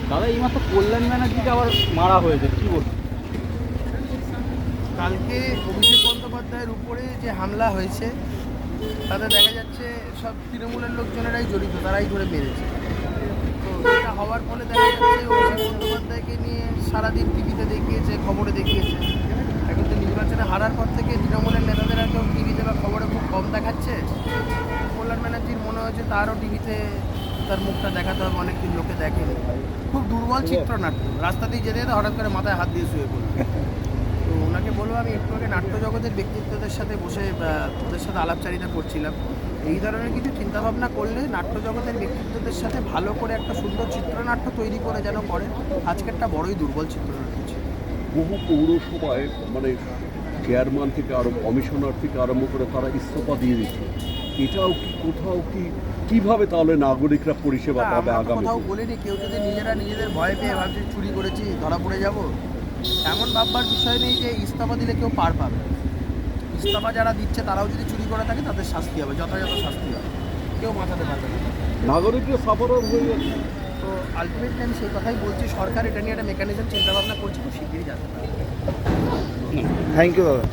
দাদা এইমাত্র কল্যাণ ব্যানার্জিকে আবার মারা হয়েছে, কি বলবো? কালকে অভিষেক বন্দ্যোপাধ্যায়ের উপরে যে হামলা হয়েছে তাতে দেখা যাচ্ছে সব তৃণমূলের লোকজনেরাই জড়িত, তারাই ধরে মেরেছে। তো এটা হওয়ার ফলে দেখা যাচ্ছে অভিষেক বন্দ্যোপাধ্যায়কে নিয়ে সারাদিন টিভিতে দেখিয়েছে, খবরে দেখিয়েছে। এখন তো নির্বাচনে হারার পর থেকে তৃণমূলের নেতাদের এত টিভিতে বা খবরে খুব কম দেখাচ্ছে। কল্যাণ ব্যানার্জির মনে হয়েছে তারও টিভিতে তার মুখটা দেখাতে হবে, অনেকদিন লোকে দেখেনি। খুব দুর্বল চিত্রনাট্য, রাস্তাতেই যেতে যেতে হঠাৎ করে মাথায় হাত দিয়ে শুয়ে পড়ল। তো ওনাকে বলবো, আমি একটু আগে নাট্য জগতের ব্যক্তিত্বদের সাথে বসে ওদের সাথে আলাপচারিতা করছিলাম। এই ধরনের কিছু চিন্তাভাবনা করলে নাট্য জগতের ব্যক্তিত্বদের সাথে ভালো করে একটা সুন্দর চিত্রনাট্য তৈরি করে যেন করে। আজকেরটা বড়ই দুর্বল চিত্রনাট্য ছিল। বহু পৌরসভায় মানে চেয়ারম্যান থেকে কমিশনার থেকে আরম্ভ করে তারা ইস্তফা দিয়ে দিচ্ছে। এটাও কি কোথাও কিভাবে তাহলে নাগরিকরা পরিষেবা পাবে আগামী? কোথাও বলিনি, কেউ যদি নিজেদের ভয় পেয়ে ভাবছে চুরি করেছি ধরা পড়ে যাব, এমন ভাববার বিষয় নেই যে ইস্তফা দিলে কেউ পার পাবে। ইস্তফা যারা দিচ্ছে তারাও যদি চুরি করে থাকে তাদের শাস্তি হবে, যথাযথ শাস্তি হবে, কেউ বাঁচাতে পারবে না। নাগরিকরা সাফারার হয়ে যাচ্ছে। তো আলটিমেটলি আমি সেই কথাই বলছি, সরকার এটা নিয়ে একটা মেকানিজম চিন্তাভাবনা করছে, খুব শিগগিরই যাবে। থ্যাংক ইউ দাদা।